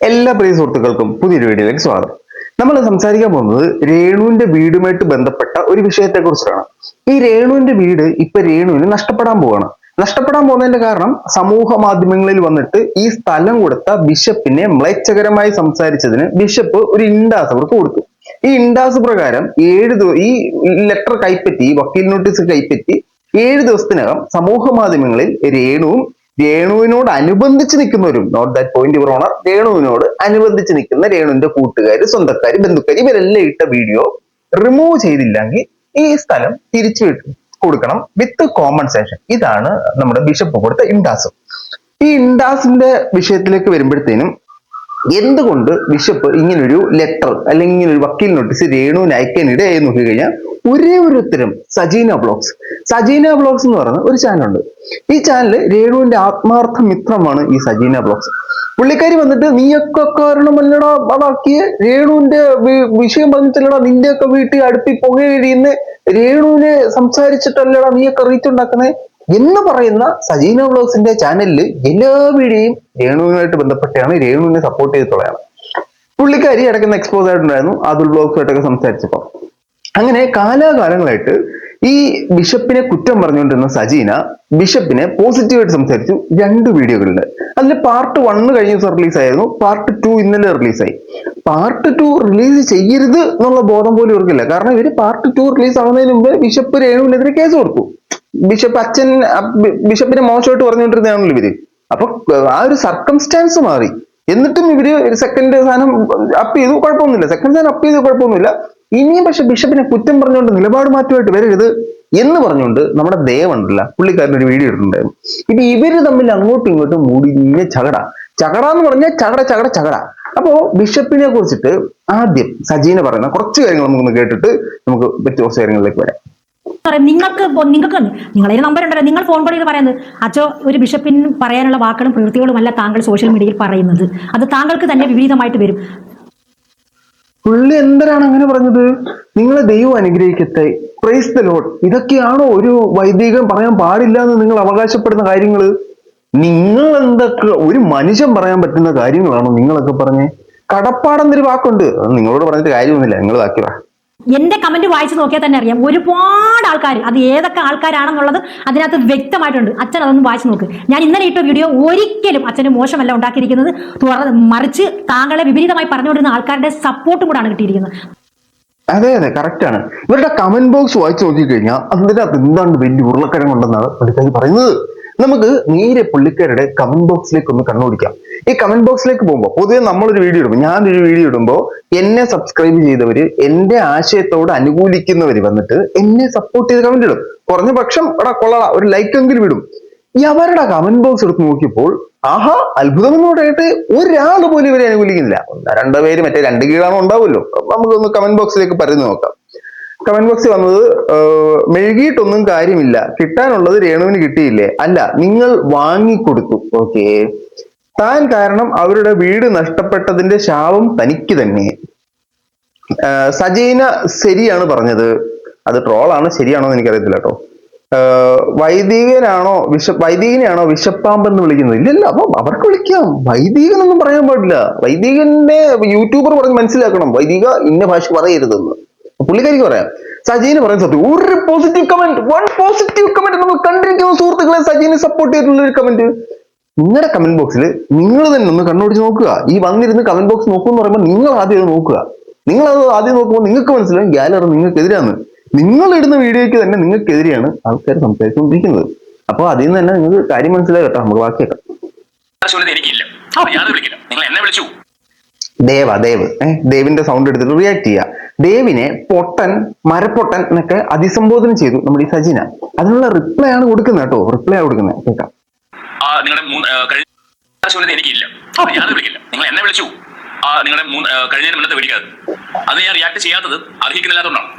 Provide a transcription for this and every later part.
എല്ലാ പ്രിയ സുഹൃത്തുക്കൾക്കും പുതിയൊരു വീഡിയോയിലേക്ക് സ്വാഗതം. നമ്മൾ സംസാരിക്കാൻ പോകുന്നത് രേണുവിന്റെ വീടുമായിട്ട് ബന്ധപ്പെട്ട ഒരു വിഷയത്തെ കുറിച്ചാണ്. ഈ രേണുവിന്റെ വീട് ഇപ്പൊ രേണുവിന് നഷ്ടപ്പെടാൻ പോവാണ്. നഷ്ടപ്പെടാൻ പോകുന്നതിന്റെ കാരണം സമൂഹ മാധ്യമങ്ങളിൽ വന്നിട്ട് ഈ സ്ഥലം കൊടുത്ത ബിഷപ്പിനെ മ്ലേച്ഛകരമായി സംസാരിച്ചതിന് ബിഷപ്പ് ഒരു ഇൻഡാസ് അവർക്ക് കൊടുത്തു. ഈ ഇൻഡാസ് പ്രകാരം ഈ ലെറ്റർ കൈപ്പറ്റി, വക്കീൽ നോട്ടീസ് കൈപ്പറ്റി 7 ദിവസത്തിനകം സമൂഹ മാധ്യമങ്ങളിൽ രേണുവിനോട് അനുബന്ധിച്ച് നിൽക്കുന്നവരും, note that point your honour, രേണുവിനോട് അനുബന്ധിച്ച് നിൽക്കുന്ന രേണുവിന്റെ കൂട്ടുകാര്, സ്വന്തക്കാര്, ബന്ധുക്കാര് ഇവരെല്ലാം ഇട്ട വീഡിയോ റിമൂവ് ചെയ്തില്ലെങ്കിൽ ഈ സ്ഥലം തിരിച്ചു കൊടുക്കണം വിത്ത് കോമ്പൻസേഷൻ. ഇതാണ് നമ്മുടെ ബിഷപ്പ് കൊടുത്ത ഇൻഡാസ്. ഈ ഇൻഡാസിന്റെ വിഷയത്തിലേക്ക് വരുമ്പോഴത്തേനും എന്തുകൊണ്ട് ബിഷപ്പ് ഇങ്ങനൊരു ലെറ്റർ അല്ലെങ്കിൽ ഇങ്ങനൊരു വക്കീൽ നോട്ടീസ് രേണുവിന് അയക്കാനിടയായി നോക്കിക്കഴിഞ്ഞാൽ ഒരേ ഒരു ഉത്തരം സജീന ബ്ലോഗ്സ് എന്ന് പറയുന്ന ഒരു ചാനലുണ്ട്. ഈ ചാനൽ രേണുവിന്റെ ആത്മാർത്ഥ മിത്രമാണ് ഈ സജീന ബ്ലോഗ്സ്. പുള്ളിക്കാരി വന്നിട്ട് നീയൊക്കെ കാരണമല്ലടാ അതാക്കിയ രേണുവിന്റെ വിഷയം പറഞ്ഞിട്ടല്ലടാ നിന്റെയൊക്കെ വീട്ടിൽ അടുപ്പി പുകയഴിയുന്ന രേണുവിനെ സംസാരിച്ചിട്ടല്ലടാ നീയൊക്കെ റീച്ച് ഉണ്ടാക്കുന്നത് എന്ന് പറയുന്ന സജീന ബ്ലോഗ്സിന്റെ ചാനലില് എല്ലാ വീഡിയോയും രേണുവിനുമായിട്ട് ബന്ധപ്പെട്ടാണ്, രേണുവിനെ സപ്പോർട്ട് ചെയ്തിട്ടുള്ളതാണ്. പുള്ളിക്കാരി ഇടയ്ക്കുന്ന എക്സ്പോസ് ആയിട്ടുണ്ടായിരുന്നു അതുൽ ബ്ലോഗ്സുമായിട്ടൊക്കെ സംസാരിച്ചപ്പോ. അങ്ങനെ കാലാകാലങ്ങളായിട്ട് ഈ ബിഷപ്പിനെ കുറ്റം പറഞ്ഞുകൊണ്ടിരുന്ന സജീന ബിഷപ്പിനെ പോസിറ്റീവായിട്ട് സംസാരിച്ചു 2 വീഡിയോകളില്. അതിൽ പാർട്ട് 1 കഴിഞ്ഞ ദിവസം റിലീസായിരുന്നു, പാർട്ട് 2 ഇന്നലെ റിലീസായി. പാർട്ട് 2 റിലീസ് ചെയ്യരുത് എന്നുള്ള ബോധം പോലും ഇവർക്കില്ല. കാരണം ഇവര് പാർട്ട് 2 റിലീസ് ആവുന്നതിന് മുമ്പ് ബിഷപ്പ് രേണുവിനെതിരെ കേസ് കൊടുത്തു. ബിഷപ്പിനെ മോശമായിട്ട് പറഞ്ഞുകൊണ്ടിരുന്നതാണല്ലോ ഇവര്. അപ്പൊ ആ ഒരു സർക്കംസ്റ്റാൻസ് മാറി. എന്നിട്ടും ഇവര് സെക്കൻഡ് സാധനം അപ്പ് ചെയ്തു, കുഴപ്പമൊന്നുമില്ല. സെക്കൻഡ് സാധനം അപ്പ് ചെയ്തു, കുഴപ്പമൊന്നുമില്ല. ഇനിയും പക്ഷെ ബിഷപ്പിനെ കുറ്റം പറഞ്ഞുകൊണ്ട് നിലപാട് മാറ്റമായിട്ട് വരരുത് എന്ന് പറഞ്ഞുകൊണ്ട് നമ്മുടെ ദേവുണ്ടല്ല, പുള്ളിക്കാരൻ ഒരു വീഡിയോ ഇട്ടിട്ടുണ്ടായിരുന്നു. ഇപ്പൊ ഇവര് തമ്മിൽ അങ്ങോട്ടും ഇങ്ങോട്ടും മൂടിഞ്ഞ ചകട എന്ന് പറഞ്ഞാൽ ചകട. അപ്പോ ബിഷപ്പിനെ കുറിച്ചിട്ട് ആദ്യം സജീന പറയുന്ന കുറച്ച് കാര്യങ്ങൾ നമുക്കൊന്ന് കേട്ടിട്ട് നമുക്ക് കുറച്ച് കാര്യങ്ങളിലേക്ക് വരാം. നിങ്ങൾക്ക് നിങ്ങളെ നമ്പർ ഉണ്ടല്ലോ, നിങ്ങൾ ഫോൺ കോൾ ചെയ്ത് പറയുന്നത് അച്ചോ ഒരു ബിഷപ്പിന് പറയാനുള്ള വാക്കുകളും പ്രവൃത്തികളും അല്ല താങ്കൾ സോഷ്യൽ മീഡിയയിൽ പറയുന്നത്, അത് താങ്കൾക്ക് തന്നെ വിപരീതമായിട്ട് വരും. പുള്ളി എന്തിനാണ് അങ്ങനെ പറഞ്ഞത്? നിങ്ങളെ ദൈവം അനുഗ്രഹിക്കട്ടെ, പ്രൈസ് ദി ലോർഡ്, ഇതൊക്കെയാണോ ഒരു വൈദികൻ പറയാൻ പാടില്ല എന്ന് നിങ്ങൾ അവകാശപ്പെടുന്ന കാര്യങ്ങള്? നിങ്ങൾ എന്തൊക്കെ ഒരു മനുഷ്യൻ പറയാൻ പറ്റുന്ന കാര്യങ്ങളാണോ നിങ്ങളൊക്കെ പറഞ്ഞേ? കടപ്പാടെന്നൊരു വാക്കുണ്ട്, നിങ്ങളോട് പറഞ്ഞിട്ട് കാര്യമൊന്നുമില്ല, നിങ്ങൾ ബാക്കി പറ. എന്റെ കമന്റ് വായിച്ചു നോക്കിയാൽ തന്നെ അറിയാം, ഒരുപാട് ആൾക്കാർ, അത് ഏതൊക്കെ ആൾക്കാരാണെന്നുള്ളത് അതിനകത്ത് വ്യക്തമായിട്ടുണ്ട്. അച്ഛൻ അതൊന്ന് വായിച്ചു നോക്ക്. ഞാൻ ഇന്നലെ ഇട്ട വീഡിയോ ഒരിക്കലും അച്ഛന് മോശമല്ല ഉണ്ടാക്കിയിരിക്കുന്നത്, മറിച്ച് താങ്കളെ വിപരീതമായി പറഞ്ഞുകൊണ്ടിരുന്ന ആൾക്കാരുടെ സപ്പോർട്ടും കൂടാണ് കിട്ടിയിരിക്കുന്നത്. അതെ കറക്റ്റ് ആണ്. ഇവരുടെ കമന്റ് ബോക്സ് വായിച്ചു നോക്കിക്കഴിഞ്ഞാൽ അതിനകത്ത് എന്താണ് വലിയ ഉരുളക്കിഴങ്ങുണ്ടെന്നാണ് പുള്ളിക്കാരി പറയുന്നത്. നമുക്ക് നേരെ പുള്ളിക്കാരുടെ കമന്റ് ബോക്സിലേക്ക് ഒന്ന് കണ്ണോടിക്കാം. ഈ കമന്റ് ബോക്സിലേക്ക് പോകുമ്പോൾ പൊതുവെ ഞാനൊരു വീഡിയോ ഇടുമ്പോൾ എന്നെ സബ്സ്ക്രൈബ് ചെയ്തവര്, എന്റെ ആശയത്തോട് അനുകൂലിക്കുന്നവര് വന്നിട്ട് എന്നെ സപ്പോർട്ട് ചെയ്ത് കമന്റ് ഇടും. കുറഞ്ഞ പക്ഷം കൊള്ളാ ഒരു ലൈക്ക് എങ്കിലും വിടും. അവരുടെ കമന്റ് ബോക്സ് എടുത്ത് നോക്കിയപ്പോൾ ആഹാ അത്ഭുതം എന്ന് പറയട്ടെ, ഒരാൾ പോലും ഇവരെ അനുകൂലിക്കുന്നില്ല. 2 പേര് മറ്റേ 2 കീഴാണോ ഉണ്ടാവുമല്ലോ. നമുക്കൊന്ന് കമന്റ് ബോക്സിലേക്ക് പറഞ്ഞു നോക്കാം. കമന്റ് ബോക്സിൽ വന്നത് മെഴുകിയിട്ടൊന്നും കാര്യമില്ല, കിട്ടാനുള്ളത് രേണുവിന് കിട്ടിയില്ലേ, അല്ല നിങ്ങൾ വാങ്ങിക്കൊടുത്തു. ഓക്കെ, താൻ കാരണം അവരുടെ വീട് നഷ്ടപ്പെട്ടതിന്റെ ശാപം തനിക്ക് തന്നെ. സജീന ശരിയാണ് പറഞ്ഞത്, അത് ട്രോളാണ്, ശരിയാണോ എന്ന് എനിക്കറിയത്തില്ല കേട്ടോ. വൈദികനെയാണോ വിഷപ്പാമ്പെന്ന് വിളിക്കുന്നത്? ഇല്ലല്ല, അപ്പൊ അവർക്ക് വിളിക്കാം, വൈദികനൊന്നും പറയാൻ പാടില്ല. വൈദികന്റെ യൂട്യൂബർ പറഞ്ഞ് മനസ്സിലാക്കണം, വൈദിക ഇന്ന ഭാഷ പറയരുതെന്ന്. പുള്ളിക്കാരിക്ക് പറയാം. സജീന് പറയുന്ന സത്യം, ഒരു പോസിറ്റീവ് കമന്റ് നമ്മൾ കണ്ടിരിക്കുന്ന സുഹൃത്തുക്കളെ സജീനെ സപ്പോർട്ട് ചെയ്തിട്ടുള്ള ഒരു കമന്റ്. നിങ്ങളുടെ കമന്റ് ബോക്സിൽ നിങ്ങൾ തന്നെ ഒന്ന് കണ്ണോടിച്ച് നോക്കുക. ഈ വന്നിരുന്ന് കമന്റ് ബോക്സ് നോക്കുമെന്ന് പറയുമ്പോൾ നിങ്ങൾ ആദ്യം അത് നോക്കുക. നിങ്ങൾ അത് ആദ്യം നോക്കുമ്പോൾ നിങ്ങൾക്ക് മനസ്സിലാവും ഗാലറി നിങ്ങൾക്കെതിരാണ്. നിങ്ങൾ ഇടുന്ന വീഡിയോയ്ക്ക് തന്നെ നിങ്ങൾക്കെതിരെയാണ് ആൾക്കാർ സംസാരിച്ചുകൊണ്ടിരിക്കുന്നത്. അപ്പൊ അതിൽ നിന്ന് തന്നെ നിങ്ങൾക്ക് കാര്യം മനസ്സിലായി കേട്ടോ. നമുക്ക് ബാക്കിയേക്കാം. ദേവിന്റെ സൗണ്ട് എടുത്തിട്ട് റിയാക്ട് ചെയ്യുക. ദേവിനെ പൊട്ടൻ, മരപ്പൊട്ടൻ എന്നൊക്കെ അഭിസംബോധന ചെയ്തു നമ്മുടെ ഈ സജീന. അതിനുള്ള റിപ്ലൈ ആണ് കൊടുക്കുന്നത് കേട്ടോ, റിപ്ലൈ ആണ് കൊടുക്കുന്നത്. കേൾക്കാം. എനിക്കില്ല, ഞാൻ വിളിക്കില്ല, നിങ്ങൾ എന്നെ വിളിച്ചു, നിങ്ങളുടെ കഴിഞ്ഞതിന് മുന്നത്തെ വിളിക്കാതെ അത് ഞാൻ റിയാക്ട് ചെയ്യാത്തത് അർഹിക്കുന്നില്ലാത്തതുകൊണ്ടാണ്.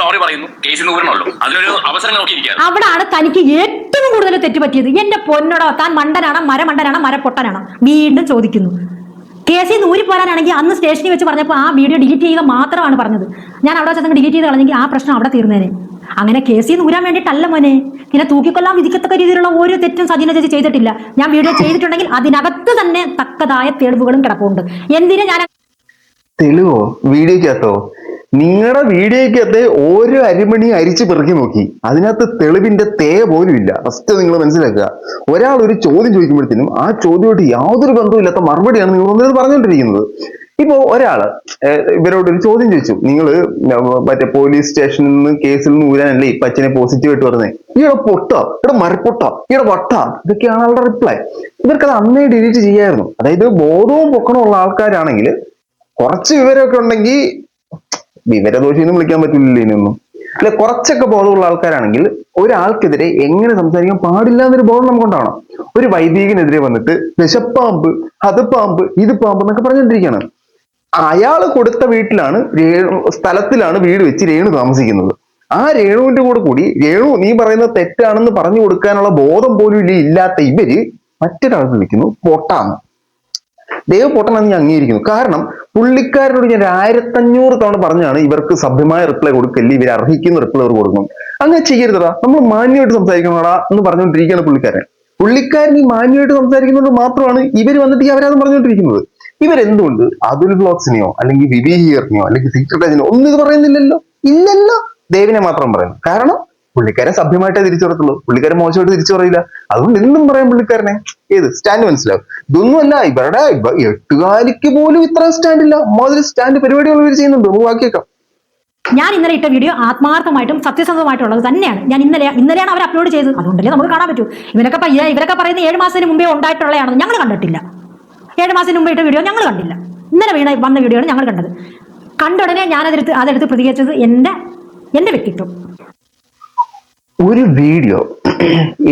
സോറി പറയുന്നു, കേസിൽ ഊരണല്ലോ, അതിനൊരു അവസരം നോക്കിയിരിക്കുക. അവിടാണ് തനിക്ക് ഏറ്റവും കൂടുതൽ തെറ്റുപറ്റിയത്. എന്റെ പൊന്നോടോ, താൻ മണ്ടനാണോ, മരമണ്ടനാണോ, മരപ്പൊട്ടനാണോ? വീണ്ടും ചോദിക്കുന്നു. കേസിൽ നിന്ന് ഊരിപ്പോരാനാണെങ്കിൽ അന്ന് സ്റ്റേഷനിൽ വെച്ച് പറഞ്ഞപ്പോൾ ആ വീഡിയോ ഡിലീറ്റ് ചെയ്യുക മാത്രമാണ് പറഞ്ഞത്. ഞാൻ അവിടെ വെച്ച് ഡിലീറ്റ് ചെയ്ത് കളഞ്ഞെങ്കിൽ ആ പ്രശ്നം അവിടെ തീർന്നേനെ. അങ്ങനെ കേസിൽ നിന്ന് ഊരാൻ വേണ്ടിയിട്ടല്ല മോനെ. ഇങ്ങനെ തൂക്കിക്കൊല്ലാൻ വിധിക്കത്തക്ക രീതിയിലുള്ള ഒരു തെറ്റും സജീന ചേച്ചി ചെയ്തിട്ടില്ല. ഞാൻ വീഡിയോ ചെയ്തിട്ടുണ്ടെങ്കിൽ അതിനകത്ത് തന്നെ തക്കതായ തെളിവുകളും കിടപ്പുണ്ട്. എന്തിനാ ഞാൻ തെളിവോ? വീഡിയോക്കകത്തോ? നിങ്ങളുടെ വീഡിയോക്കകത്ത് ഓരോ അരിമണി അരിച്ചു പെറുക്കി നോക്കി, അതിനകത്ത് തെളിവിന്റെ പോലും ഇല്ല. ഫസ്റ്റ് നിങ്ങൾ മനസ്സിലാക്കുക, ഒരാൾ ഒരു ചോദ്യം ചോദിക്കുമ്പോഴത്തേനും ആ ചോദ്യമായിട്ട് യാതൊരു ബന്ധവുമില്ലാത്ത മറുപടിയാണ് നിങ്ങൾ വന്നത് പറഞ്ഞുകൊണ്ടിരിക്കുന്നത്. ഇപ്പോ ഒരാള് ഇവരോട് ഒരു ചോദ്യം ചോദിച്ചു, നിങ്ങൾ മറ്റേ പോലീസ് സ്റ്റേഷനിൽ നിന്ന് കേസിൽ നിന്ന് ഊരാനല്ലേ ഇപ്പൊ അച്ഛനെ പോസിറ്റീവ് ആയിട്ട് പറഞ്ഞത്, ഈയുടെ പൊട്ട, ഇവിടെ മരപ്പൊട്ട, ഈയുടെ വട്ട, ഇതൊക്കെയാണ് ആളുടെ റിപ്ലൈ. ഇവർക്കത് അന്നേ ഡിലീറ്റ് ചെയ്യായിരുന്നു. അതായത് ബോധവും പൊക്കണമുള്ള ആൾക്കാരാണെങ്കിൽ, കുറച്ച് വിവരമൊക്കെ ഉണ്ടെങ്കിൽ, വിവരദോഷിയൊന്നും വിളിക്കാൻ പറ്റില്ല ഇനിയൊന്നും, അല്ലെ, കുറച്ചൊക്കെ ബോധമുള്ള ആൾക്കാരാണെങ്കിൽ ഒരാൾക്കെതിരെ എങ്ങനെ സംസാരിക്കാൻ പാടില്ല എന്നൊരു ബോധം നമുക്കുണ്ടാവണം. ഒരു വൈദികനെതിരെ വന്നിട്ട് വിശപ്പാമ്പ്, അത് പാമ്പ്, ഇത് പാമ്പ് എന്നൊക്കെ പറഞ്ഞുകൊണ്ടിരിക്കുകയാണ്. അയാള് കൊടുത്ത വീട്ടിലാണ്, സ്ഥലത്തിലാണ് വീട് വെച്ച് രേണു താമസിക്കുന്നത്. ആ രേണുവിന്റെ കൂടി രേണു നീ പറയുന്നത് തെറ്റാണെന്ന് പറഞ്ഞു കൊടുക്കാനുള്ള ബോധം പോലും ഇല്ലാത്ത ഇവര് മറ്റൊരാൾ വിളിക്കുന്നു പൊട്ടാന്ന്. ദൈവ പൊട്ടനാന്ന് ഞാൻ അംഗീകരിക്കുന്നു. കാരണം പുള്ളിക്കാരനോട് ഞാൻ 1500 തവണ പറഞ്ഞാണ് ഇവർക്ക് സഭ്യമായ റിപ്ലൈ കൊടുക്കല്ലേ, ഇവർ അർഹിക്കുന്ന റിപ്ലൈ അവർ കൊടുക്കണം. അങ്ങനെ ചെയ്യരുതടാ, നമ്മൾ മാന്യമായിട്ട് സംസാരിക്കണോടാ എന്ന് പറഞ്ഞുകൊണ്ടിരിക്കുകയാണ് പുള്ളിക്കാരൻ ഈ മാന്യമായിട്ട് സംസാരിക്കുന്നത് മാത്രമാണ് ഇവർ വന്നിട്ട് അവരാതും പറഞ്ഞുകൊണ്ടിരിക്കുന്നത്. ഇവരെന്തുകൊണ്ട് അതുൽ ബ്ലോഗ്സിനെയോ അല്ലെങ്കിൽ വിവി ഹിയറിനെയോ അല്ലെങ്കിൽ സീക്രട്ട് ഏജന്റിനോ ഒന്നും ഇത് പറയുന്നില്ലല്ലോ? ഇല്ലല്ലോ, ദേവിനെ മാത്രം പറയുന്നു. കാരണം പുള്ളിക്കാരെ സഭ്യമായിട്ടേ തിരിച്ചു പറയത്തുള്ളൂ, പുള്ളിക്കാരെ മോശമായിട്ട് തിരിച്ചു പറയില്ല. അതുകൊണ്ട് എന്തും പറയാം പുള്ളിക്കാരനെ. ഏത് സ്റ്റാൻഡ് മനസ്സിലാവും. ഇതൊന്നുമല്ല, ഇവരുടെ 8 പോലും ഇത്ര സ്റ്റാൻഡ് ഇല്ല. അമ്മാതിരി സ്റ്റാൻഡ് പരിപാടികൾ ഇവർ ചെയ്യുന്നുണ്ട്. ബാക്കിയേക്കാം. ഞാൻ ഇന്നലെ ഇട്ട വീഡിയോ ആത്മാർത്ഥമായിട്ടും സത്യസന്ധമായിട്ടുള്ളത് തന്നെയാണ്. ഞാൻ ഇന്നലെയാണ് അവർ അപ്ലോഡ് ചെയ്തത്. അതുകൊണ്ടല്ലേ നമുക്ക് കാണാൻ പറ്റൂ. ഇവരൊക്കെ പറയുന്ന 7 മാസത്തിന് മുമ്പേ ഉണ്ടായിട്ടുള്ളതാണെന്ന് ഞങ്ങൾ കണ്ടിട്ടില്ല. 7 മാസത്തിന് മുമ്പേ ഇട്ട വീഡിയോ ഞങ്ങൾ കണ്ടില്ല. ഇന്നലെ വന്ന വീഡിയോ ആണ് ഞങ്ങൾ കണ്ടത്. കണ്ട ഉടനെ ഞാൻ അതെടുത്ത് പ്രതികരിച്ചത് എന്റെ വ്യക്തിത്വം. ഒരു വീഡിയോ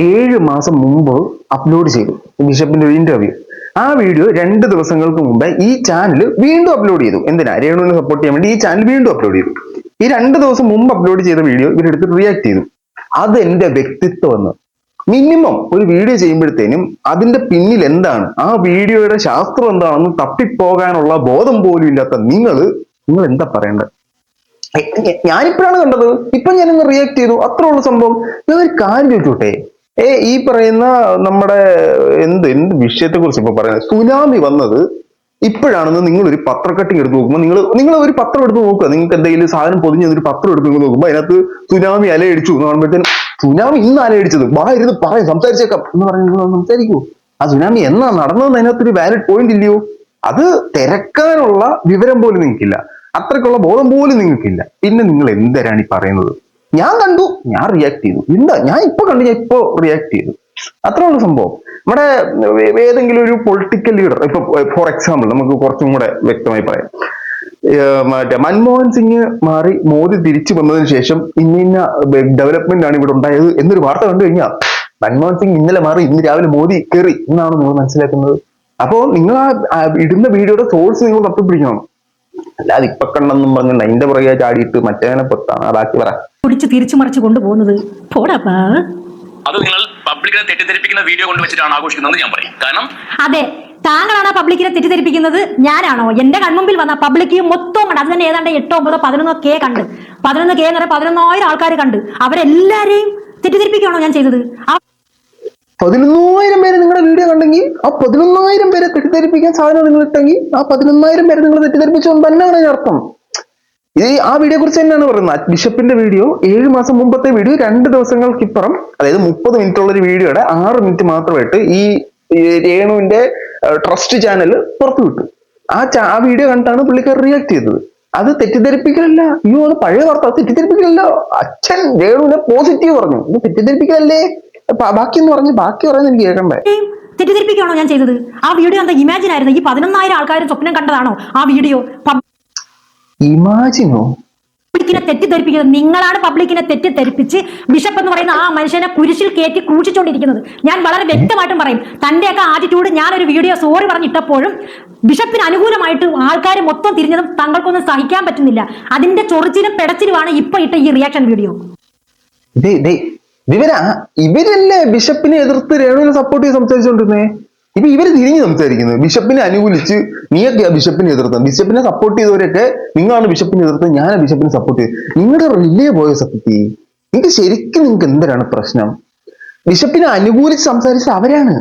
7 മാസം മുമ്പ് അപ്ലോഡ് ചെയ്തു, ബിഷപ്പിന്റെ ഒരു ഇന്റർവ്യൂ. ആ വീഡിയോ 2 ദിവസങ്ങൾക്ക് മുമ്പ് ഈ ചാനൽ വീണ്ടും അപ്ലോഡ് ചെയ്തു. എന്തിനാ? രേണുവിനെ സപ്പോർട്ട് ചെയ്യാൻ വേണ്ടി ഈ ചാനൽ വീണ്ടും അപ്ലോഡ് ചെയ്തു. ഈ 2 ദിവസം മുമ്പ് അപ്ലോഡ് ചെയ്ത വീഡിയോ ഇവരെടുത്ത് റിയാക്ട് ചെയ്തു. അത് എന്റെ വ്യക്തിത്വം എന്ന്. മിനിമം ഒരു വീഡിയോ ചെയ്യുമ്പോഴത്തേനും അതിന്റെ പിന്നിൽ എന്താണ്, ആ വീഡിയോയുടെ ശാസ്ത്രം എന്താണെന്ന് തപ്പിപ്പോകാനുള്ള ബോധം പോലും ഇല്ലാത്ത നിങ്ങൾ എന്താ പറയേണ്ടത്? ഞാനിപ്പോഴാണ് കണ്ടത്, ഇപ്പൊ ഞാനിന്ന് റിയാക്ട് ചെയ്തു, അത്ര ഉള്ള സംഭവം. ഞാൻ ഒരു കാര്യം ചോദിച്ചോട്ടെ, ഈ പറയുന്ന നമ്മുടെ എന്ത് വിഷയത്തെ കുറിച്ച് ഇപ്പൊ പറയുന്നത്, സുനാമി വന്നത് ഇപ്പോഴാണെന്ന് നിങ്ങൾ ഒരു പത്രക്കട്ടിങ് എടുത്ത് നോക്കുമ്പോൾ, നിങ്ങൾ ഒരു പത്രം എടുത്ത് നോക്കുക, നിങ്ങൾക്ക് എന്തെങ്കിലും സാധനം പൊതിഞ്ഞ് ഒരു പത്രം എടുത്ത് നോക്കുമ്പോൾ അതിനകത്ത് സുനാമി അലയടിച്ചു എന്ന് പറയുമ്പോഴത്തേനും, സുനാമി ഇന്ന് അലയടിച്ചത്, ഇരുന്ന് പറയും, സംസാരിച്ചേക്കാം എന്ന് പറഞ്ഞ് നിങ്ങൾ സംസാരിക്കൂ. ആ സുനാമി എന്നാ നടന്നതെന്ന് അതിനകത്തൊരു വാലിഡ് പോയിന്റ് ഇല്ലയോ? അത് തിരക്കാനുള്ള വിവരം പോലും നിങ്ങൾക്കില്ല, അത്രയ്ക്കുള്ള ബോധം പോലും നിങ്ങൾക്കില്ല. പിന്നെ നിങ്ങൾ എന്തരാണ് ഈ പറയുന്നത്? ഞാൻ കണ്ടു, ഞാൻ റിയാക്ട് ചെയ്തു. ഞാൻ ഇപ്പൊ റിയാക്ട് ചെയ്തു, അത്രേ ഉള്ള സംഭവം. നമ്മുടെ ഏതെങ്കിലും ഒരു പൊളിറ്റിക്കൽ ലീഡർ, ഇപ്പൊ ഫോർ എക്സാമ്പിൾ നമുക്ക് കുറച്ചും കൂടെ വ്യക്തമായി പറയാം, മറ്റേ മൻമോഹൻ സിംഗ് മാറി മോദി തിരിച്ചു വന്നതിന് ശേഷം ഇന്ന ഡെവലപ്മെന്റ് ആണ് ഇവിടെ ഉണ്ടായത് എന്നൊരു വാർത്ത കണ്ടു കഴിഞ്ഞാൽ, മൻമോഹൻ സിംഗ് ഇന്നലെ മാറി ഇന്ന് രാവിലെ മോദി കയറി എന്നാണ് നിങ്ങൾ മനസ്സിലാക്കുന്നത്. അപ്പോ നിങ്ങൾ ആ ഇടുന്ന വീഡിയോയുടെ സോഴ്സ് നിങ്ങൾ തപ്പിപ്പിടിക്കണം. അല്ലാതെ ഇപ്പൊ കണ്ടെന്നും പറഞ്ഞ അതിന്റെ പുറകെ ചാടിയിട്ട് മറ്റേനെ പൊത്താണ് ബാക്കി പറ പിടിച്ച് തിരിച്ചു മറിച്ച് കൊണ്ടുപോകുന്നത്. അത് നിങ്ങൾ പബ്ലിക്കിനെ തെറ്റിദ്ധരിപ്പിക്കുന്ന വീഡിയോ കൊണ്ട് വെച്ചിട്ടാണ് ആഘോഷിക്കുന്നത് ഞാൻ പറയും. കാരണം അതെ, താങ്കളാണ് പബ്ലിക്കിനെ തെറ്റിദ്ധരിപ്പിക്കുന്നത്, ഞാനാണോ? എന്റെ കൺമുമ്പിൽ വന്ന പബ്ലിക് മൊത്തം കണ്ട്, അത് തന്നെ ഏതാണ്ട് 8, 9, 11K കണ്ട്, 11K എന്ന് പറഞ്ഞാൽ 11,000 ആൾക്കാർ കണ്ട്, അവരെല്ലാരെയും തെറ്റിദ്ധരിപ്പിക്കുകയാണോ ഞാൻ ചെയ്തത്? 11,000 പേര് നിങ്ങളുടെ വീഡിയോ കണ്ടെങ്കിൽ ആ 11,000 പേരെ തെറ്റിദ്ധരിപ്പിക്കാൻ സാധനം നിങ്ങൾ ഇട്ടെങ്കിൽ ആ 11,000 പേരെ നിങ്ങൾ തെറ്റിദ്ധരിപ്പിച്ചോന്ന് തന്നെയാണ് അർത്ഥം. ഇത് ആ വീഡിയോ കുറിച്ച് തന്നെയാണ് പറയുന്നത്. ബിഷപ്പിന്റെ വീഡിയോ 7 മാസം മുമ്പത്തെ വീഡിയോ 2 ദിവസങ്ങൾക്കിപ്പുറം, അതായത് 30 മിനിറ്റ് ഉള്ള ഒരു വീഡിയോയുടെ 6 മിനിറ്റ് മാത്രമായിട്ട് ഈ രേണുവിന്റെ ട്രസ്റ്റ് ചാനൽ പുറത്തുവിട്ടു. ആ വീഡിയോ കണ്ടാണ് പുള്ളിക്കാർ റിയാക്ട് ചെയ്തത്. അത് തെറ്റിദ്ധരിപ്പിക്കലല്ല. അയ്യോ, അത് പഴയ വാർത്ത, തെറ്റിദ്ധരിപ്പിക്കലല്ലോ. അച്ഛൻ രേണുവിനെ പോസിറ്റീവ് പറഞ്ഞു, ഇത് തെറ്റിദ്ധരിപ്പിക്കലല്ലേ? ബാക്കി പറയുന്നത് എനിക്ക് കേൾക്കണ്ടേ? തെറ്റിദ്ധരിപ്പിക്കുകയാണോ ഞാൻ ചെയ്തത്? ആ വീഡിയോ എന്താ ഇമാജിൻ ആയിരുന്നു? ഈ 11,000 ആൾക്കാരും സ്വപ്നം കണ്ടതാണോ ആ വീഡിയോ? ഇമാജിനോ? പബ്ലിക്കിനെ തെറ്റിദ്ധരിപ്പിക്കുന്നത് നിങ്ങളാണ്. പബ്ലിക്കിനെ തെറ്റിദ്ധരിപ്പിച്ച് ബിഷപ്പ് എന്ന് പറയുന്ന ആ മനുഷ്യനെ കുരിശിൽ കയറ്റി ക്രൂശിച്ചുകൊണ്ടിരിക്കുന്നത്. ഞാൻ വളരെ വ്യക്തമായിട്ടും പറയും, തന്റെയൊക്കെ ആറ്റിറ്റ്യൂഡ് ഞാനൊരു വീഡിയോ സോറി പറഞ്ഞിട്ടപ്പോഴും ബിഷപ്പിന് അനുകൂലമായിട്ട് ആൾക്കാർ മൊത്തം തിരിഞ്ഞതും താങ്കൾക്കൊന്നും സഹിക്കാൻ പറ്റുന്നില്ല. അതിന്റെ ചൊറിച്ചിലും പെടച്ചിലുമാണ് ഇപ്പൊ ഇട്ട ഈ റിയാക്ഷൻ വീഡിയോ. ഇവരല്ലേ ബിഷപ്പിനെ എതിർത്ത് രേണുവിനെ സപ്പോർട്ട് ചെയ്ത് സംസാരിച്ചുകൊണ്ടിരുന്നേ? ഇപ്പൊ ഇവര് തിരിഞ്ഞ് സംസാരിക്കുന്നത്, ബിഷപ്പിനെ അനുകൂലിച്ച് നീയൊക്കെയാ ബിഷപ്പിനെ എതിർത്തത്, ബിഷപ്പിനെ സപ്പോർട്ട് ചെയ്തവരൊക്കെ നിങ്ങളാണ് ബിഷപ്പിനെ എതിർത്തത്, ഞാനാ ബിഷപ്പിനെ സപ്പോർട്ട് ചെയ്ത്. നിങ്ങളുടെ റിലേ പോയ സത്യത്തി നിങ്ങൾക്ക് എന്തിനാണ് പ്രശ്നം? ബിഷപ്പിനെ അനുകൂലിച്ച് സംസാരിച്ചത് അവരാണ്.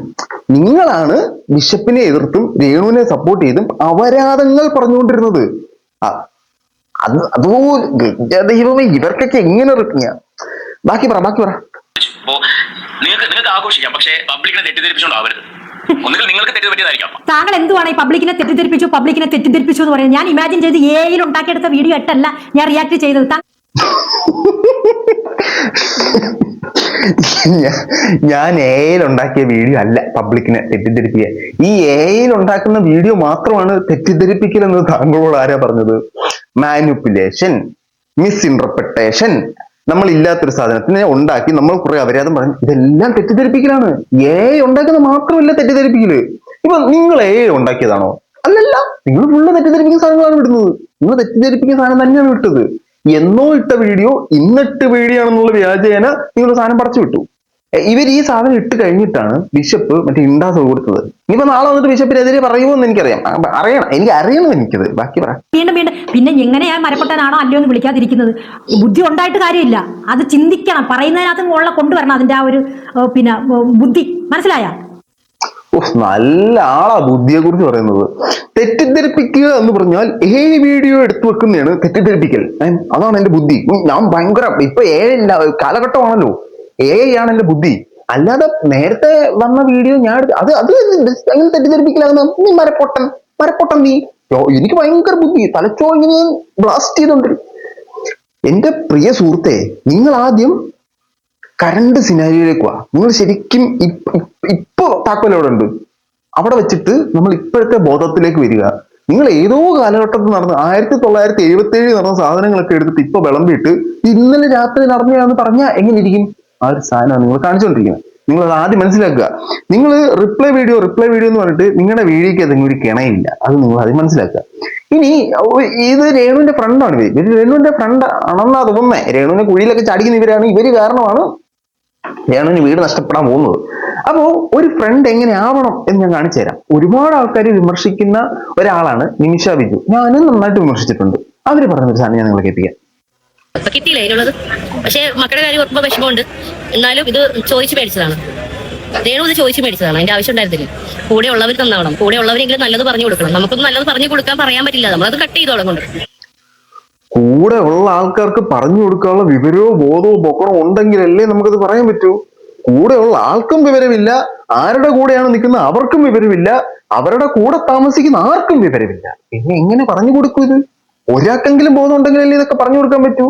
നിങ്ങളാണ് ബിഷപ്പിനെ എതിർത്തും രേണുവിനെ സപ്പോർട്ട് ചെയ്തും അപരാധങ്ങൾ പറഞ്ഞുകൊണ്ടിരുന്നത്. അതുപോലെ ദൈവമേ, ഇവർക്കൊക്കെ എങ്ങനെ ഇറക്കിയ? ബാക്കി പറ. അപ്പോ നിങ്ങൾക്ക് ആഘോഷിക്കാം, പക്ഷേ പബ്ലിക്കിനെ തെറ്റിദ്ധരിപ്പിച്ചുകൊണ്ടാവരുത്. ഒന്നുകിൽ നിങ്ങൾക്ക് തെറ്റിദ്ധരിപ്പിച്ചതായിരിക്കാം. താങ്കൾ എന്തുവാണ് ഈ പബ്ലിക്കിനെ തെറ്റിദ്ധരിപ്പിച്ചു എന്ന് പറയുന്നത്? ഞാൻ ഇമാജിൻ ചെയ്ത് AI ഉണ്ടാക്കിയെടുത്ത വീഡിയോ ഇട്ടല്ല ഞാൻ റിയാക്ട് ചെയ്തത്. ഞാൻ AI ഉണ്ടാക്കിയ വീഡിയോ അല്ല പബ്ലിക്കിനെ തെറ്റിദ്ധരിപ്പിക്കുക. ഈ AI ഉണ്ടാക്കുന്ന വീഡിയോ മാത്രമാണ് തെറ്റിദ്ധരിപ്പിക്കൽ എന്ന് താങ്കളോട് ആരാ പറഞ്ഞത്? മാനിപ്പുലേഷൻ, മിസ്ഇൻറ്റർപ്രിട്ടേഷൻ, നമ്മൾ ഇല്ലാത്തൊരു സാധനത്തിനെ ഉണ്ടാക്കി നമ്മൾ കുറെ അപരാധം പറഞ്ഞു, ഇതെല്ലാം തെറ്റിദ്ധരിപ്പിക്കലാണ്. AI ഉണ്ടാക്കുന്നത് മാത്രമല്ല തെറ്റിദ്ധരിപ്പിക്കല്. ഇപ്പൊ നിങ്ങൾ AI ഉണ്ടാക്കിയതാണോ? അല്ലല്ല, നിങ്ങൾ ഫുള്ള് തെറ്റിദ്ധരിപ്പിക്കുന്ന സാധനങ്ങളാണ് വിടുന്നത്. നിങ്ങൾ തെറ്റിദ്ധരിപ്പിക്കുന്ന സാധനം തന്നെയാണ് വിട്ടത്. എന്നോ ഇട്ട വീഡിയോ ഇന്നിട്ട് വീഡിയോ ആണെന്നുള്ള വ്യാജേന നിങ്ങൾ സാധനം പറിച്ചു വിട്ടു. ഇവർ ഈ സാധനം ഇട്ട് കഴിഞ്ഞിട്ടാണ് ബിഷപ്പ് മറ്റേ ഇണ്ടാസ് കൊടുത്തത്. ഇനിയിപ്പോ നാളെ വന്നിട്ട് ബിഷപ്പിനെതിരെ പറയുമോ എന്ന് അറിയണം എനിക്കത്. ബാക്കി പറ. വീണ്ടും പിന്നെ എങ്ങനെയാ മരപ്പൊട്ടനാണോ അല്ലയോ എന്ന് വിളിക്കാതിരിക്കുന്നത്? ബുദ്ധി ഉണ്ടായിട്ട് കാര്യമില്ല, അത് ചിന്തിക്കണം. പറയുന്നതിനകത്ത് ഉള്ള കൊണ്ടുവരണം അതിന്റെ ആ ഒരു പിന്നെ ബുദ്ധി. മനസ്സിലായ? നല്ല ആളാ ബുദ്ധിയെ കുറിച്ച് പറയുന്നത്. തെറ്റിദ്ധരിപ്പിക്കുക എന്ന് പറഞ്ഞാൽ വീഡിയോ എടുത്തു വെക്കുന്നതാണ് തെറ്റിദ്ധരിപ്പിക്കൽ. അതാണ് എന്റെ ബുദ്ധി. ഞാൻ ഭയങ്കര ഇപ്പൊ കാലഘട്ടമാണല്ലോ, ആണ് എന്റെ ബുദ്ധി. അല്ലാതെ നേരത്തെ വന്ന വീഡിയോ ഞാൻ അത് എങ്ങനെ തെറ്റിദ്ധരിപ്പിക്കലാകുന്ന? നീ മരപ്പൊട്ടൻ നീ. എനിക്ക് ഭയങ്കര ബുദ്ധി, തലച്ചോ ഇങ്ങനെ ബ്ലാസ്റ്റ് ചെയ്തോണ്ടിരും. എന്റെ പ്രിയ സുഹൃത്തെ, നിങ്ങൾ ആദ്യം കറണ്ട് സിനാരിയോയിലേക്ക് വാ. നിങ്ങൾ ശരിക്കും ഇപ്പൊ താക്കോൽ എവിടെ ഉണ്ട് അവിടെ വെച്ചിട്ട് നമ്മൾ ഇപ്പോഴത്തെ ബോധത്തിലേക്ക് വരിക. നിങ്ങൾ ഏതോ കാലഘട്ടത്തിൽ നടന്ന് 1977 നടന്ന സാധനങ്ങളൊക്കെ എടുത്തിട്ട് ഇപ്പൊ വിളമ്പിയിട്ട് ഇന്നലെ രാത്രി നടന്നതാന്ന് പറഞ്ഞാൽ എങ്ങനെ ഇരിക്കും? ആ ഒരു സാധനമാണ് നിങ്ങൾ കാണിച്ചുകൊണ്ടിരിക്കുന്നത്. നിങ്ങൾ അത് ആദ്യം മനസ്സിലാക്കുക. നിങ്ങൾ റിപ്ലൈ വീഡിയോ എന്ന് പറഞ്ഞിട്ട് നിങ്ങളുടെ വീഡിയോക്ക് അതെങ്കിലും ഒരു കിണയില്ല. അത് നിങ്ങൾ ആദ്യം മനസ്സിലാക്കുക. ഇനി ഇത് രേണുവിന്റെ ഫ്രണ്ടാണ്. ഇവര് രേണുവിന്റെ ഫ്രണ്ട് ആണെന്നാ തോന്നുന്നേ. രേണുവിനെ കുഴിയിലൊക്കെ ചാടിക്കുന്ന ഇവര് കാരണമാണ് രേണുവിന് വീട് നഷ്ടപ്പെടാൻ പോകുന്നത്. അപ്പോ ഒരു ഫ്രണ്ട് എങ്ങനെ ആവണം എന്ന് ഞാൻ കാണിച്ചു തരാം. ഒരുപാട് ആൾക്കാർ വിമർശിക്കുന്ന ഒരാളാണ് നിമിഷ ബിജു. ഞാനും നന്നായിട്ട് വിമർശിച്ചിട്ടുണ്ട്. അവര് പറഞ്ഞൊരു സാധനം ഞാൻ നിങ്ങളെ കേൾപ്പിക്കാം. കിട്ടിയില്ല അതിനുള്ളത്. പക്ഷെ മക്കളുടെ കാര്യം ഓർക്കുമ്പോൾ വിഷമമുണ്ട്. എന്നാലും ഇത് ചോദിച്ചു മേടിച്ചതാണ്. രേണു ഇത് ചോദിച്ചു മേടിച്ചതാണ്. അതിന്റെ ആവശ്യം ഉണ്ടായിരുന്നില്ല. കൂടെ ഉള്ളവർ തന്നാവണം. കൂടെ ഉള്ളവരെങ്കിലും നല്ലത് പറഞ്ഞു കൊടുക്കണം. നമുക്കൊന്നും നല്ലത് പറഞ്ഞു കൊടുക്കാൻ പറയാൻ പറ്റില്ല. നമ്മളത് കട്ട് ചെയ്തോളം കൊണ്ട് കൂടെ ഉള്ള ആൾക്കാർക്ക് പറഞ്ഞു കൊടുക്കാനുള്ള വിവരവും ബോധവും പൊക്കണോ ഉണ്ടെങ്കിലല്ലേ നമുക്കത് പറയാൻ പറ്റൂ. കൂടെ ഉള്ള ആൾക്കും വിവരമില്ല, ആരുടെ കൂടെയാണ് നിൽക്കുന്നത് അവർക്കും വിവരമില്ല, അവരുടെ കൂടെ താമസിക്കുന്ന ആർക്കും വിവരമില്ല. പിന്നെ എങ്ങനെ പറഞ്ഞു കൊടുക്കൂ? ഇത് ഒരാൾക്കെങ്കിലും ബോധം ഉണ്ടെങ്കിലല്ലേ ഇതൊക്കെ പറഞ്ഞു കൊടുക്കാൻ പറ്റൂ.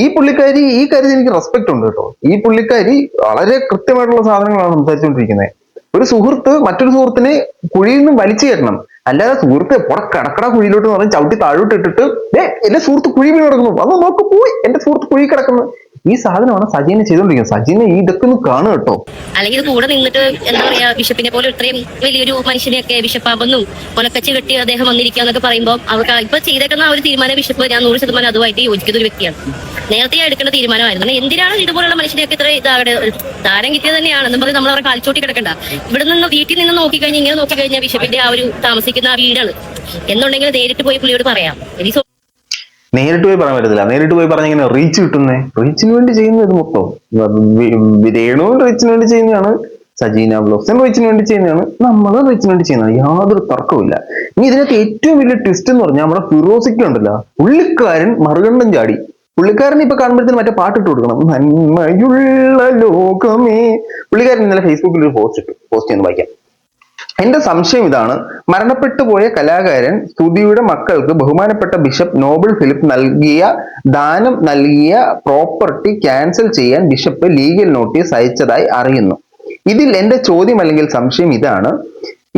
ഈ പുള്ളിക്കാരി ഈ കാര്യത്തിൽ എനിക്ക് റെസ്പെക്ട് ഉണ്ട് കേട്ടോ. ഈ പുള്ളിക്കാരി വളരെ കൃത്യമായിട്ടുള്ള സാധനങ്ങളാണ് സംസാരിച്ചുകൊണ്ടിരിക്കുന്നത്. ഒരു സുഹൃത്ത് മറ്റൊരു സുഹൃത്തിനെ കുഴിയിൽ നിന്ന് വലിച്ചു കയറ്റണം. അല്ലാതെ സുഹൃത്തെ കടക്കട കുഴിയിലോട്ട് പറഞ്ഞ് ചവിട്ടി താഴോട്ട് ഇട്ടിട്ട് എന്റെ സുഹൃത്ത് കുഴി വീണ് കിടക്കുന്നു, അത് നോക്ക് പോയി എന്റെ സുഹൃത്ത് കുഴി കിടക്കുന്നു. ഈ സാധനമാണ് സജീനെ ചെയ്തോണ്ടിരിക്കുന്നത്. സജീനെ ഇതൊക്കെ ഒന്ന് കാണുക കേട്ടോ. അല്ലെങ്കിൽ കൂടെ നിന്നിട്ട് എന്താ പറയാ, ബിഷപ്പിനെ പോലെ ഇത്രയും വലിയൊരു മനുഷ്യനെയൊക്കെ ബിഷപ്പാബെന്നും കൊലക്കച്ച് കെട്ടി അദ്ദേഹം വന്നിരിക്കുക എന്നൊക്കെ പറയുമ്പോൾ അവർക്ക് ഇപ്പൊ ചെയ്തേക്കുന്ന ആ ഒരു തീരുമാനം ബിഷപ്പ് ഞാൻ 100% അതുമായിട്ട് യോജിക്കുന്ന ഒരു വ്യക്തിയാണ്. നേരത്തെ എടുക്കേണ്ട തീരുമാനമായിരുന്നു. എന്തിനാണ് ഇതുപോലുള്ള മനുഷ്യനെയൊക്കെ ഇത്ര ഇതാകെ താരം കിട്ടിയത് തന്നെയാണെന്നും പറഞ്ഞ് നമ്മൾ അവരെ കാൽച്ചോട്ടി കിടക്കണ്ട. ഇവിടെ നിന്ന് വീട്ടിൽ നിന്ന് നോക്കിക്കഴിഞ്ഞാൽ ഇങ്ങനെ നോക്കിക്കഴിഞ്ഞാൽ ബിഷപ്പിന്റെ ആ ഒരു താമസിക്കുന്ന ആ വീടാണ് എന്നുണ്ടെങ്കിൽ നേരിട്ട് പോയി പുള്ളിയോട് പറയാം. നേരിട്ട് പോയി പറയാൻ പറ്റത്തില്ല. നേരിട്ട് പോയി പറഞ്ഞ ഇങ്ങനെ റീച്ച് കിട്ടുന്നേ. റീച്ചിന് വേണ്ടി ചെയ്യുന്നത് മൊത്തം രേണുവും റീച്ചിന് വേണ്ടി ചെയ്യുന്നതാണ്, സജീന ബ്ലോഗ്സും റീച്ചിന് വേണ്ടി ചെയ്യുന്നതാണ്, നമ്മളും റീച്ചിന് വേണ്ടി ചെയ്യുന്നതാണ്. യാതൊരു തർക്കമില്ല. ഇനി ഇതിനകത്ത് ഏറ്റവും വലിയ ട്വിസ്റ്റ് എന്ന് പറഞ്ഞാൽ നമ്മുടെ ഫിറോസിക്ക് ഉണ്ടല്ലോ, പുള്ളിക്കാരൻ മറുകണ്ഠം ചാടി. പുള്ളിക്കാരൻ ഇപ്പൊ കാണുമ്പോഴത്തേന് മറ്റേ പാട്ടിട്ട് കൊടുക്കണം, നന്മയുള്ള ലോകമേ. പുള്ളിക്കാരൻ ഇന്നലെ ഫേസ്ബുക്കിൽ ഒരു പോസ്റ്റ് ചെയ്യുന്നു, വായിക്കാം. എന്റെ സംശയം ഇതാണ്, മരണപ്പെട്ടു പോയ കലാകാരൻ സ്തുതിയുടെ മക്കൾക്ക് ബഹുമാനപ്പെട്ട ബിഷപ്പ് നോബിൾ ഫിലിപ്പ് ദാനം നൽകിയ പ്രോപ്പർട്ടി ക്യാൻസൽ ചെയ്യാൻ ബിഷപ്പ് ലീഗൽ നോട്ടീസ് അയച്ചതായി അറിയുന്നു. ഇതിൽ എന്റെ ചോദ്യം അല്ലെങ്കിൽ സംശയം ഇതാണ്,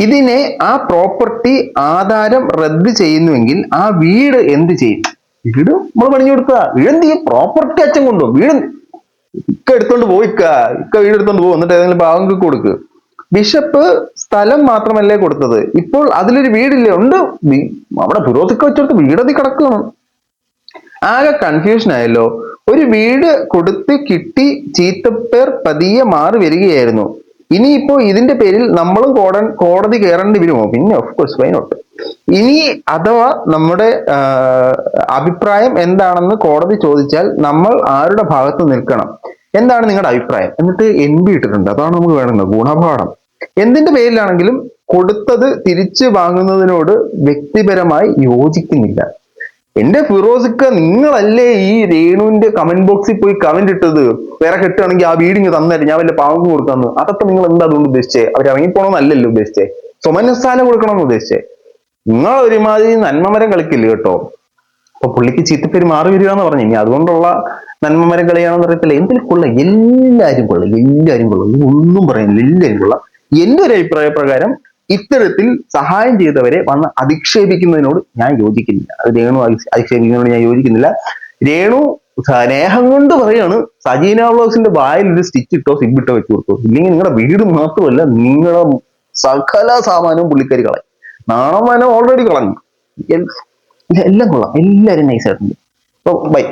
ഇതിനെ ആ പ്രോപ്പർട്ടി ആധാരം റദ്ദ് ചെയ്യുന്നുവെങ്കിൽ ആ വീട് എന്ത് ചെയ്യും? വീട് നമ്മൾ പണിഞ്ഞു കൊടുക്കുക. വീടെന്ത് ചെയ്യും? പ്രോപ്പർട്ടി അച്ഛൻ കൊണ്ടുപോകും. വീട് എടുത്തോണ്ട് പോയിക്ക വീട് എടുത്തോണ്ട് പോകും, എന്നിട്ട് ഏതെങ്കിലും ഭാഗങ്ങൾക്ക് കൊടുക്കുക. ബിഷപ്പ് സ്ഥലം മാത്രമല്ലേ കൊടുത്തത്, ഇപ്പോൾ അതിലൊരു വീടില്ലേ? ഉണ്ട്. അവിടെ പുരോഹിതക്ക് വെച്ചെടുത്ത് വീടതി കിടക്കണം. ആകെ കൺഫ്യൂഷൻ ആയല്ലോ. ഒരു വീട് കൊടുത്ത് കിട്ടി ചീത്തപ്പേർ പതിയെ മാറി വരികയായിരുന്നു. ഇനിയിപ്പോ ഇതിന്റെ പേരിൽ നമ്മളും കോടതി കയറേണ്ടി വരുമോ? പിന്നെ ഓഫ് കോഴ്സ് വൈ നോട്ട്. ഇനി അഥവാ നമ്മുടെ അഭിപ്രായം എന്താണെന്ന് കോടതി ചോദിച്ചാൽ നമ്മൾ ആരുടെ ഭാഗത്ത് നിൽക്കണം, എന്താണ് നിങ്ങളുടെ അഭിപ്രായം, എന്നിട്ട് NB ഇട്ടിട്ടുണ്ട്. അതാണ് നമുക്ക് വേണ്ടുന്നത്, ഗുണപാഠം. എന്തിന്റെ പേരിലാണെങ്കിലും കൊടുത്തത് തിരിച്ചു വാങ്ങുന്നതിനോട് വ്യക്തിപരമായി യോജിക്കുന്നില്ല. എന്റെ ഫിറോസിക്ക, നിങ്ങളല്ലേ ഈ രേണുവിന്റെ കമന്റ് ബോക്സിൽ പോയി കമന്റ് ഇട്ടത്, വേറെ കെട്ടുകയാണെങ്കിൽ ആ വീടിങ് തന്നല്ലേ ഞാൻ വല്ല പാവം കൊടുക്കാന്ന്. അതൊക്കെ നിങ്ങൾ എന്താ അതുകൊണ്ട് ഉദ്ദേശിച്ചേ? അവർ ഇറങ്ങിപ്പോണമെന്നല്ലല്ലോ ഉദ്ദേശിച്ചേ, സുമനസ്ഥാന കൊടുക്കണമെന്ന് ഉദ്ദേശിച്ചേ. നിങ്ങൾ ഒരുമാതിരി നന്മമരം കളിക്കില്ല കേട്ടോ. അപ്പൊ പുള്ളിക്ക് ചീത്തപ്പേര് മാറി വരിക എന്ന് പറഞ്ഞു. ഇനി അതുകൊണ്ടുള്ള നന്മമരം കളിയാണെന്ന് അറിയത്തില്ല. എന്തിൽ കൊള്ളാം, എല്ലാരും കൊള്ളാം, എല്ലാരും കൊള്ളാം, ഒന്നും പറയുന്നില്ല, എല്ലാരും കൊള്ളാം. എന്റെ ഒരു അഭിപ്രായ പ്രകാരം ഇത്തരത്തിൽ സഹായം ചെയ്തവരെ വന്ന് അധിക്ഷേപിക്കുന്നതിനോട് ഞാൻ യോജിക്കുന്നില്ല. അത് രേണു അധിക്ഷേപിക്കുന്നതിനോട് ഞാൻ യോജിക്കുന്നില്ല. രേണു സ്നേഹം കൊണ്ട് പറയാണ്, സജീന വ്ലോഗ്സിന്റെ വായിൽ ഒരു സ്റ്റിച്ച് ഇട്ടോ സിബിട്ടോ വെച്ച് കൊടുത്തു. ഇല്ലെങ്കിൽ നിങ്ങളുടെ വീട് മാത്രമല്ല, നിങ്ങളുടെ സകല സാമാനവും പുള്ളിക്കാരി കളയും. നാണമാനം ഓൾറെഡി കളഞ്ഞു. എല്ലാം കൊള്ളാം, എല്ലാരും നൈസായിട്ടുണ്ട്. ബൈ.